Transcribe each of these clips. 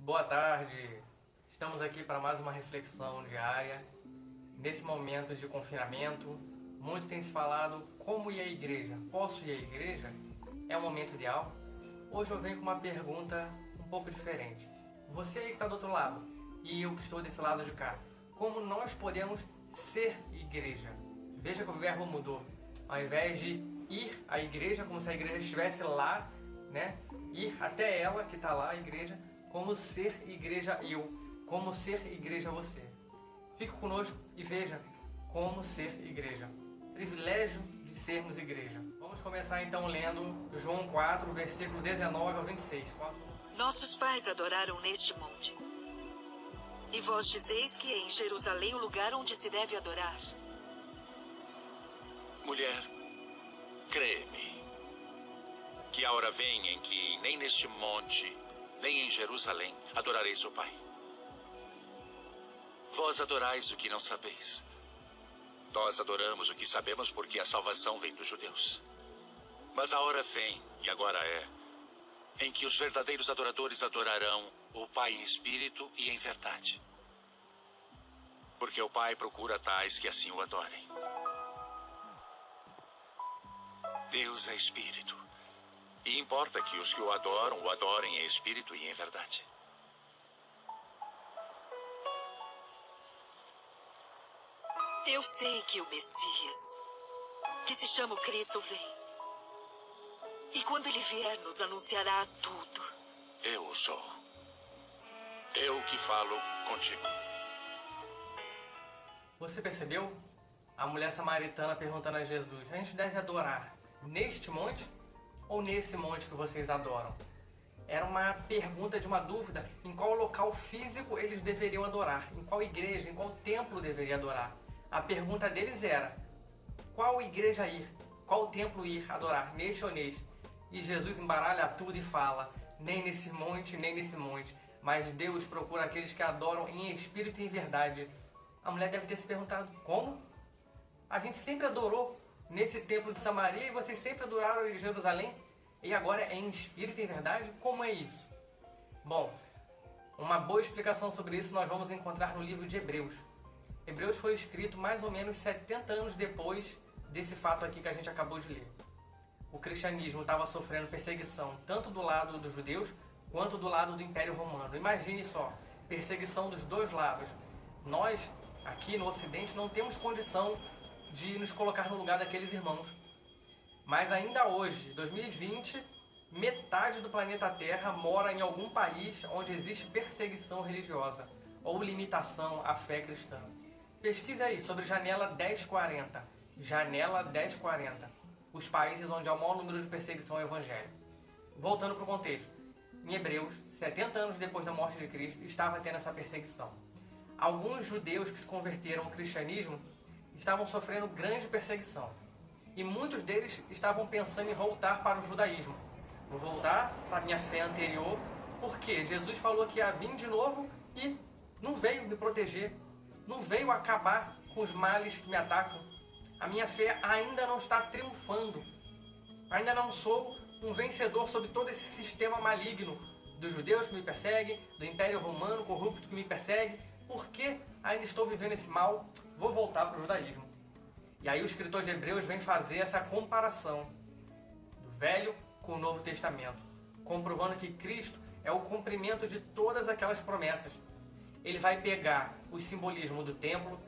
Boa tarde, estamos aqui para mais uma reflexão diária. Nesse momento de confinamento, muito tem se falado como ir à igreja. Posso ir à igreja? É um momento ideal? Hoje eu venho com uma pergunta um pouco diferente. Você aí que está do outro lado e eu que estou desse lado de cá, como nós podemos ser igreja? Veja que o verbo mudou. Ao invés de ir à igreja como se a igreja estivesse lá, né? Ir até ela que está lá, a igreja, como ser igreja eu, como ser igreja você. Fique conosco e veja como ser igreja. Privilégio de sermos igreja. Vamos começar então lendo João 4, versículo 19 ao 26. Nossos pais adoraram neste monte. E vós dizeis que é em Jerusalém o lugar onde se deve adorar. Mulher, crê-me, que a hora vem em que nem neste monte, nem em Jerusalém adorareis o Pai. Vós adorais o que não sabeis. Nós adoramos o que sabemos porque a salvação vem dos judeus. Mas a hora vem, e agora é, em que os verdadeiros adoradores adorarão o Pai em espírito e em verdade. Porque o Pai procura tais que assim o adorem. Deus é espírito. E importa que os que o adorem em espírito e em verdade. Eu sei que o Messias, que se chama o Cristo, vem. E quando ele vier, nos anunciará tudo. Eu o sou. Eu que falo contigo. Você percebeu? A mulher samaritana perguntando a Jesus: a gente deve adorar neste monte ou nesse monte que vocês adoram? Era uma pergunta de uma dúvida em qual local físico eles deveriam adorar, em qual igreja, em qual templo deveria adorar. A pergunta deles era: qual igreja ir, qual templo ir adorar, neste ou neste? E Jesus embaralha tudo e fala: nem nesse monte, nem nesse monte, mas Deus procura aqueles que adoram em espírito e em verdade. A mulher deve ter se perguntado: como? A gente sempre adorou nesse templo de Samaria e vocês sempre adoraram em Jerusalém e agora é em espírito e em verdade? Como é isso? Bom, uma boa explicação sobre isso nós vamos encontrar no livro de Hebreus. Hebreus foi escrito mais ou menos 70 anos depois desse fato aqui que a gente acabou de ler. O cristianismo estava sofrendo perseguição tanto do lado dos judeus quanto do lado do Império Romano. Imagine só, perseguição dos dois lados. Nós, aqui no Ocidente, não temos condição de nos colocar no lugar daqueles irmãos. Mas ainda hoje, 2020, metade do planeta Terra mora em algum país onde existe perseguição religiosa ou limitação à fé cristã. Pesquise aí sobre Janela 1040. Janela 1040. Os países onde há o maior número de perseguição ao evangelho. Voltando para o contexto. Em Hebreus, 70 anos depois da morte de Cristo, estava tendo essa perseguição. Alguns judeus que se converteram ao cristianismo estavam sofrendo grande perseguição. E muitos deles estavam pensando em voltar para o judaísmo. Vou voltar para a minha fé anterior, porque Jesus falou que ia vir de novo e não veio me proteger. Não veio acabar com os males que me atacam. A minha fé ainda não está triunfando. Ainda não sou um vencedor sobre todo esse sistema maligno dos judeus que me perseguem, do Império Romano corrupto que me persegue. Por que ainda estou vivendo esse mal? Vou voltar para o judaísmo. E aí o escritor de Hebreus vem fazer essa comparação do Velho com o Novo Testamento, comprovando que Cristo é o cumprimento de todas aquelas promessas. Ele vai pegar o simbolismo do templo,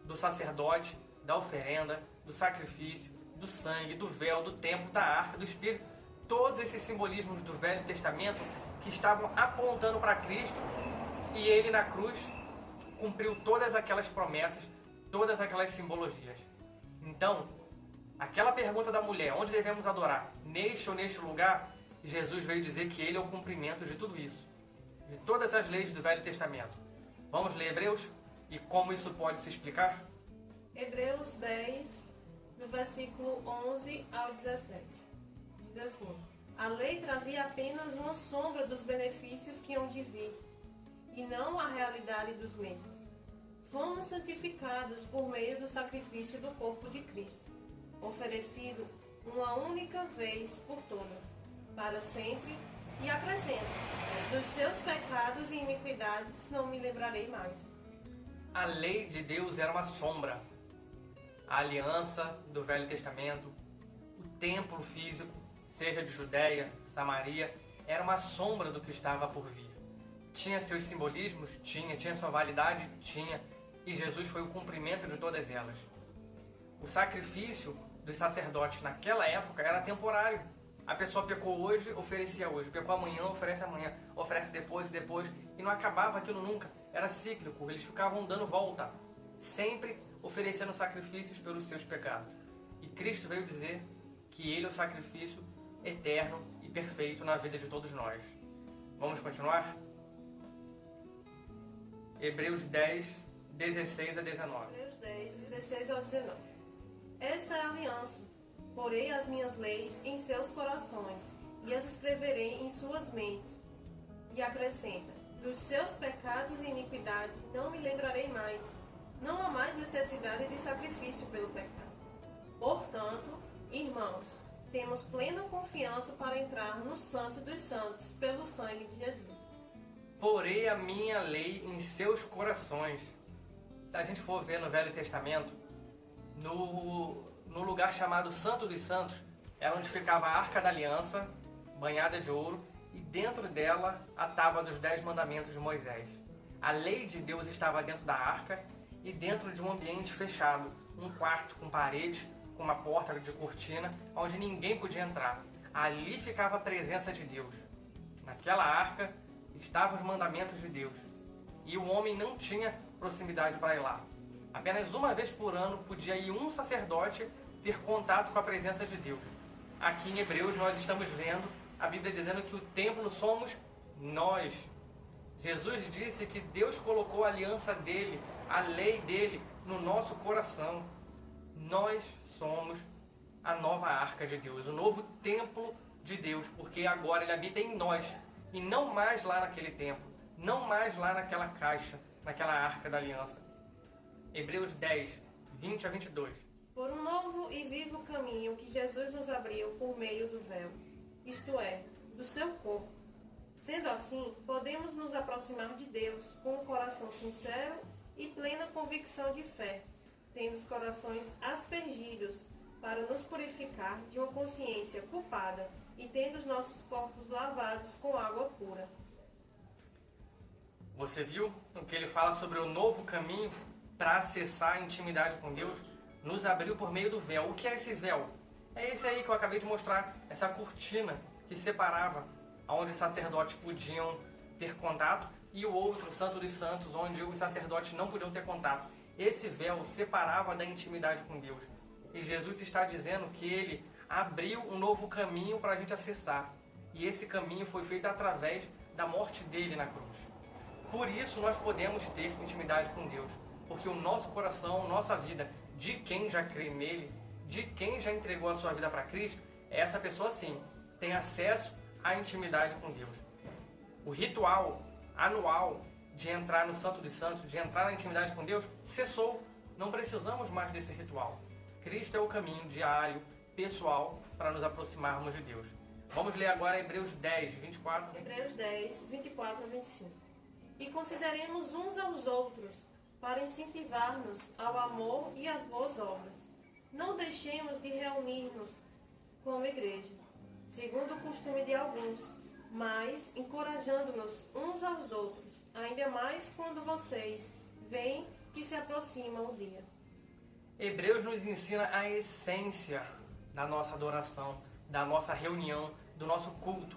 do sacerdote, da oferenda, do sacrifício, do sangue, do véu, do templo, da arca, do Espírito, todos esses simbolismos do Velho Testamento que estavam apontando para Cristo, e ele na cruz cumpriu todas aquelas promessas, todas aquelas simbologias. Então, aquela pergunta da mulher, onde devemos adorar? Neste ou neste lugar? Jesus veio dizer que ele é o cumprimento de tudo isso, de todas as leis do Velho Testamento. Vamos ler Hebreus e como isso pode se explicar? Hebreus 10, do versículo 11 ao 17. Diz assim: a lei trazia apenas uma sombra dos benefícios que hão de vir, e não a realidade dos mesmos. Fomos santificados por meio do sacrifício do corpo de Cristo, oferecido uma única vez por todas, para sempre E acrescenta: dos seus pecados e iniquidades não me lembrarei mais. A lei de Deus era uma sombra. A aliança do Velho Testamento, o templo físico, seja de Judéia, Samaria, era uma sombra do que estava por vir. Tinha seus simbolismos? Tinha sua validade? Tinha. E Jesus foi o cumprimento de todas elas. O sacrifício dos sacerdotes naquela época era temporário. A pessoa pecou hoje, oferecia hoje. Pecou amanhã, oferece amanhã. Oferece depois e depois. E não acabava aquilo nunca. Era cíclico. Eles ficavam dando volta. Sempre oferecendo sacrifícios pelos seus pecados. E Cristo veio dizer que Ele é o sacrifício eterno e perfeito na vida de todos nós. Vamos continuar? Hebreus 10, 16 a 19. Hebreus 10, 16 ao 19. Esta é a aliança. Porei as minhas leis em seus corações e as escreverei em suas mentes. E acrescenta: dos seus pecados e iniquidade não me lembrarei mais. Não há mais necessidade de sacrifício pelo pecado. Portanto, irmãos, temos plena confiança para entrar no Santo dos Santos pelo sangue de Jesus. Porei a minha lei em seus corações. Se a gente for ver no Velho Testamento, no lugar chamado Santo dos Santos, era onde ficava a Arca da Aliança, banhada de ouro, e dentro dela a tábua dos 10 mandamentos de Moisés. A lei de Deus estava dentro da arca e dentro de um ambiente fechado, um quarto com paredes, com uma porta de cortina, onde ninguém podia entrar. Ali ficava a presença de Deus. Naquela arca estavam os mandamentos de Deus. E o homem não tinha proximidade para ir lá. Apenas uma vez por ano podia ir um sacerdote ter contato com a presença de Deus. Aqui em Hebreus nós estamos vendo a Bíblia dizendo que o templo somos nós. Jesus disse que Deus colocou a aliança dele, a lei dele, no nosso coração. Nós somos a nova arca de Deus, o novo templo de Deus, porque agora ele habita em nós e não mais lá naquele templo, não mais lá naquela caixa, naquela arca da aliança. Hebreus 10, 20 a 22. Por um novo e vivo caminho que Jesus nos abriu por meio do véu, isto é, do seu corpo. Sendo assim, podemos nos aproximar de Deus com um coração sincero e plena convicção de fé, tendo os corações aspergidos para nos purificar de uma consciência culpada e tendo os nossos corpos lavados com água pura. Você viu o que ele fala sobre o novo caminho para acessar a intimidade com Deus? Nos abriu por meio do véu. O que é esse véu? É esse aí que eu acabei de mostrar, essa cortina que separava onde os sacerdotes podiam ter contato e o outro, o Santo dos Santos, onde os sacerdotes não podiam ter contato. Esse véu separava da intimidade com Deus. E Jesus está dizendo que ele abriu um novo caminho para a gente acessar. E esse caminho foi feito através da morte dele na cruz. Por isso nós podemos ter intimidade com Deus. Porque o nosso coração, nossa vida, de quem já crê nele, de quem já entregou a sua vida para Cristo, essa pessoa sim tem acesso à intimidade com Deus. O ritual anual de entrar no Santo dos Santos, de entrar na intimidade com Deus, cessou. Não precisamos mais desse ritual. Cristo é o caminho diário, pessoal, para nos aproximarmos de Deus. Vamos ler agora Hebreus 10, 24 a 25. Hebreus 10, 24 a 25. E consideremos uns aos outros, para incentivar-nos ao amor e às boas obras. Não deixemos de reunir-nos como igreja, segundo o costume de alguns, mas encorajando-nos uns aos outros, ainda mais quando vocês veem que se aproxima o dia. Hebreus nos ensina a essência da nossa adoração, da nossa reunião, do nosso culto.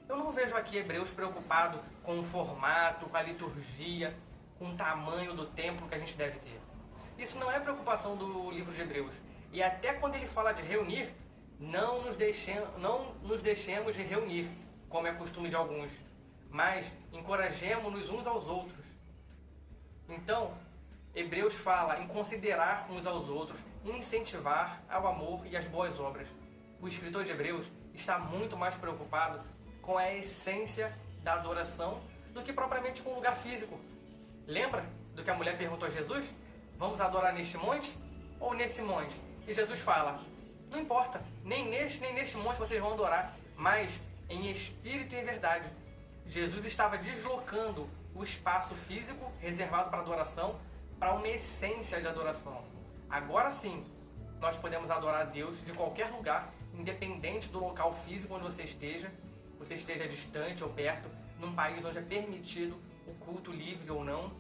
Eu não vejo aqui Hebreus preocupado com o formato, com a liturgia, com o tamanho do templo que a gente deve ter. Isso não é preocupação do livro de Hebreus. E até quando ele fala de reunir, não nos deixemos de reunir, como é costume de alguns, mas encorajemo-nos uns aos outros. Então, Hebreus fala em considerar uns aos outros, incentivar ao amor e às boas obras. O escritor de Hebreus está muito mais preocupado com a essência da adoração do que propriamente com o lugar físico. Lembra do que a mulher perguntou a Jesus? Vamos adorar neste monte ou nesse monte? E Jesus fala, não importa, nem neste monte vocês vão adorar, mas em espírito e em verdade. Jesus estava deslocando o espaço físico reservado para adoração para uma essência de adoração. Agora sim, nós podemos adorar a Deus de qualquer lugar, independente do local físico onde você esteja distante ou perto, num país onde é permitido o culto livre ou não,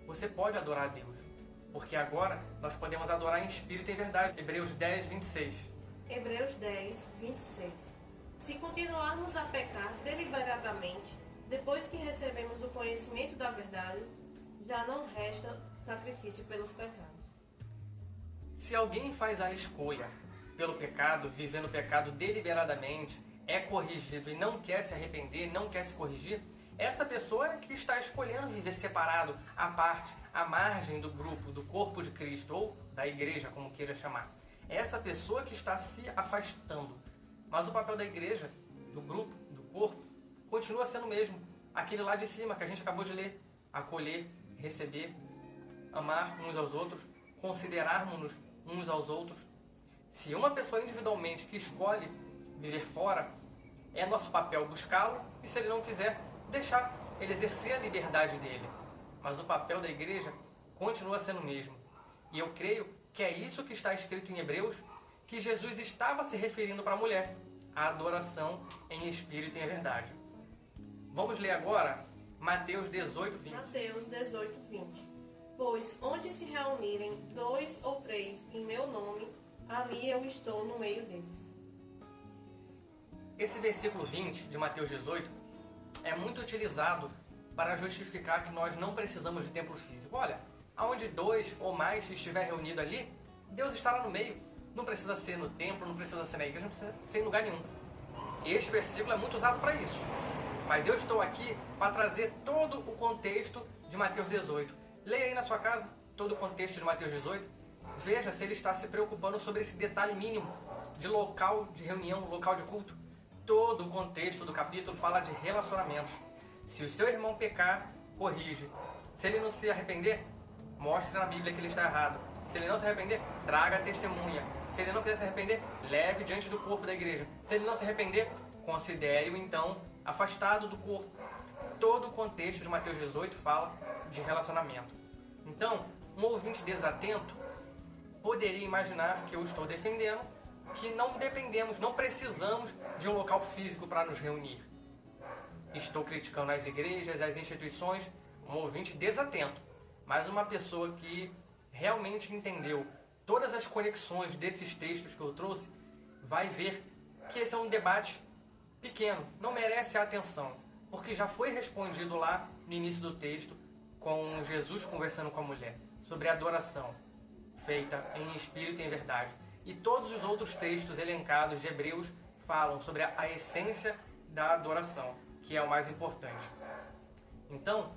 você pode adorar a Deus. Porque agora nós podemos adorar em espírito e em verdade. Hebreus 10, 26. Hebreus 10, 26. Se continuarmos a pecar deliberadamente, depois que recebemos o conhecimento da verdade, já não resta sacrifício pelos pecados. Se alguém faz a escolha pelo pecado, vivendo o pecado deliberadamente, é corrigido e não quer se arrepender, não quer se corrigir, essa pessoa é que está escolhendo viver separado, à parte, à margem do grupo, do corpo de Cristo, ou da igreja, como queira chamar. É essa pessoa que está se afastando. Mas o papel da igreja, do grupo, do corpo, continua sendo o mesmo. Aquele lá de cima que a gente acabou de ler. Acolher, receber, amar uns aos outros, considerarmos-nos uns aos outros. Se uma pessoa individualmente que escolhe viver fora, é nosso papel buscá-lo e, se ele não quiser, deixar ele exercer a liberdade dele. Mas o papel da igreja continua sendo o mesmo. E eu creio que é isso que está escrito em Hebreus, que Jesus estava se referindo para a mulher, a adoração em espírito e em verdade. Vamos ler agora Mateus 18, 20. Mateus 18, 20. Pois onde se reunirem 2 ou 3 em meu nome, ali eu estou no meio deles. Esse versículo 20 de Mateus 18 é muito utilizado para justificar que nós não precisamos de templo físico. Olha, aonde 2 ou mais estiver reunido ali, Deus estará no meio. Não precisa ser no templo, não precisa ser na igreja, não precisa ser em lugar nenhum. Este versículo é muito usado para isso. Mas eu estou aqui para trazer todo o contexto de Mateus 18. Leia aí na sua casa todo o contexto de Mateus 18. Veja se ele está se preocupando sobre esse detalhe mínimo de local de reunião, local de culto. Todo o contexto do capítulo fala de relacionamentos. Se o seu irmão pecar, corrige. Se ele não se arrepender, mostre na Bíblia que ele está errado. Se ele não se arrepender, traga a testemunha. Se ele não quiser se arrepender, leve diante do corpo da igreja. Se ele não se arrepender, considere-o então afastado do corpo. Todo o contexto de Mateus 18 fala de relacionamento. Então, um ouvinte desatento poderia imaginar que eu estou defendendo que não dependemos, não precisamos de um local físico para nos reunir. Estou criticando as igrejas, as instituições, um ouvinte desatento. Mas uma pessoa que realmente entendeu todas as conexões desses textos que eu trouxe, vai ver que esse é um debate pequeno, não merece a atenção, porque já foi respondido lá no início do texto, com Jesus conversando com a mulher, sobre a adoração feita em espírito e em verdade. E todos os outros textos elencados de Hebreus falam sobre a essência da adoração, que é o mais importante. Então,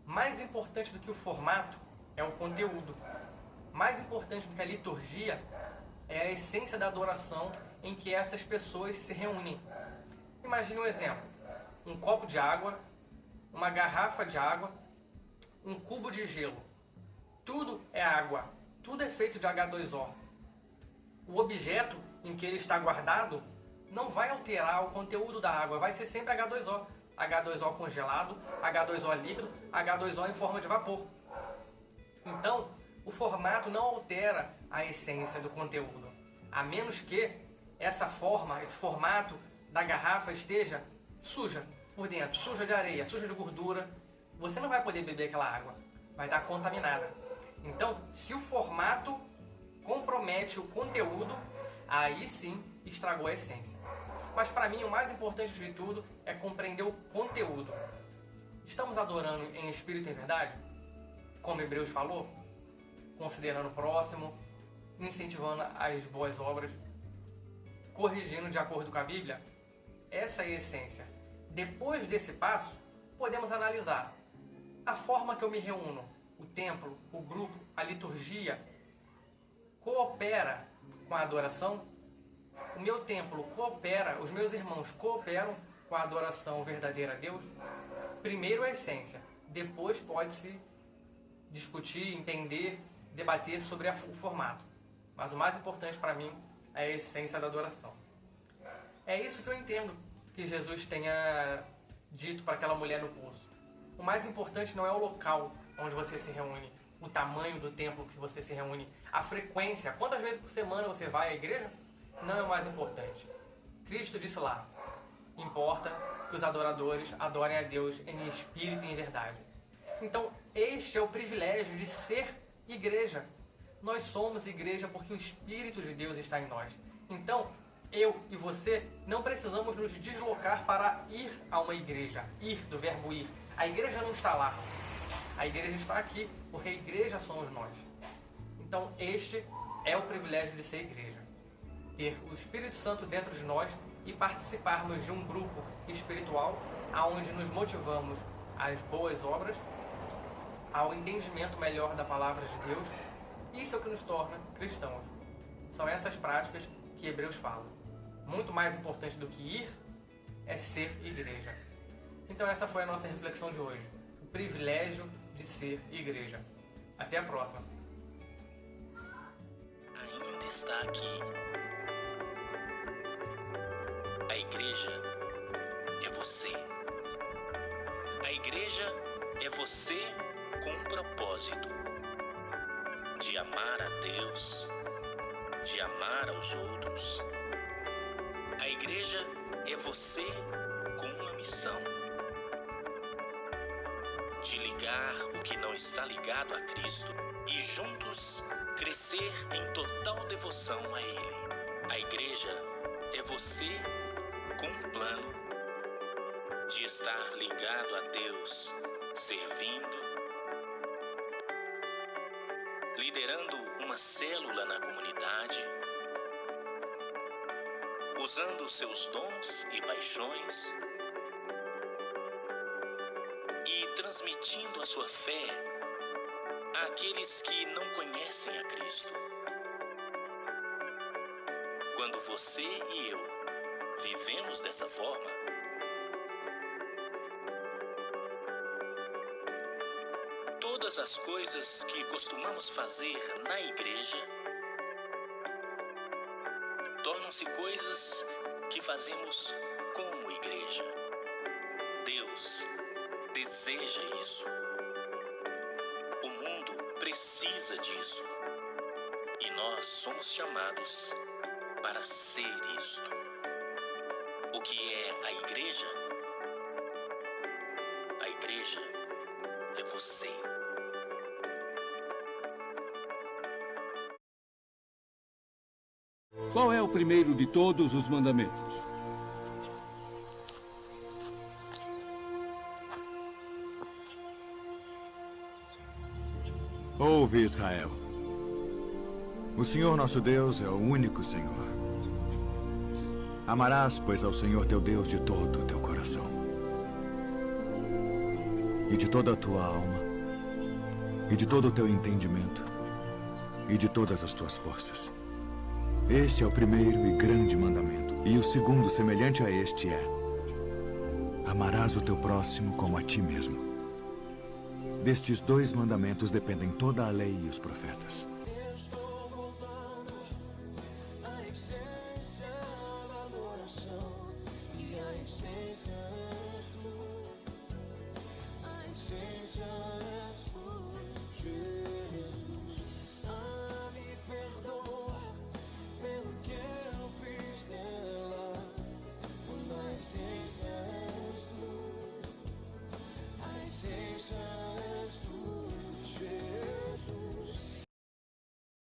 mais importante do que o formato é o conteúdo. Mais importante do que a liturgia é a essência da adoração em que essas pessoas se reúnem. Imagine um exemplo. Um copo de água, uma garrafa de água, um cubo de gelo. Tudo é água. Tudo é feito de H2O. O objeto em que ele está guardado não vai alterar o conteúdo da água. Vai ser sempre H2O. H2O congelado, H2O líquido, H2O em forma de vapor. Então, o formato não altera a essência do conteúdo, a menos que essa forma, esse formato da garrafa esteja suja por dentro, suja de areia, suja de gordura. Você não vai poder beber aquela água, vai estar contaminada. Então, se o formato compromete o conteúdo, aí sim estragou a essência. Mas para mim o mais importante de tudo é compreender o conteúdo. Estamos adorando em espírito e em verdade? Como Hebreus falou? Considerando o próximo, incentivando as boas obras, corrigindo de acordo com a Bíblia? Essa é a essência. Depois desse passo, podemos analisar a forma que eu me reúno, o templo, o grupo, a liturgia, coopera com a adoração? O meu templo coopera, os meus irmãos cooperam com a adoração verdadeira a Deus? Primeiro a essência, depois pode-se discutir, entender, debater sobre o formato. Mas o mais importante para mim é a essência da adoração. É isso que eu entendo que Jesus tenha dito para aquela mulher no poço. O mais importante não é o local onde você se reúne, o tamanho do templo que você se reúne, a frequência, quantas vezes por semana você vai à igreja, não é o mais importante. Cristo disse lá, importa que os adoradores adorem a Deus em espírito e em verdade. Então, este é o privilégio de ser igreja. Nós somos igreja porque o Espírito de Deus está em nós. Então, eu e você não precisamos nos deslocar para ir a uma igreja. Ir, do verbo ir. A igreja não está lá. A igreja está aqui, porque a igreja somos nós. Então, este é o privilégio de ser igreja. Ter o Espírito Santo dentro de nós e participarmos de um grupo espiritual onde nos motivamos às boas obras, ao entendimento melhor da palavra de Deus. Isso é o que nos torna cristãos. São essas práticas que Hebreus fala. Muito mais importante do que ir é ser igreja. Então essa foi a nossa reflexão de hoje. O privilégio de ser igreja. Até a próxima. Ainda está aqui. A igreja é você. A igreja é você com um propósito de amar a Deus, de amar aos outros. A igreja é você com uma missão de ligar o que não está ligado a Cristo e juntos crescer em total devoção a Ele. A igreja é você com um plano de estar ligado a Deus, servindo, liderando uma célula na comunidade, usando seus dons e paixões e transmitindo a sua fé àqueles que não conhecem a Cristo. Quando você e eu vivemos dessa forma, todas as coisas que costumamos fazer na igreja tornam-se coisas que fazemos como igreja. Deus deseja isso. O mundo precisa disso. E nós somos chamados para ser isto. O que é a igreja? A igreja é você. Qual é o primeiro de todos os mandamentos? Ouve, Israel. O Senhor nosso Deus é o único Senhor. Amarás, pois, ao Senhor teu Deus de todo o teu coração, e de toda a tua alma, e de todo o teu entendimento, e de todas as tuas forças. Este é o primeiro e grande mandamento. E o segundo, semelhante a este, é: amarás o teu próximo como a ti mesmo. Destes dois mandamentos dependem toda a lei e os profetas. A essência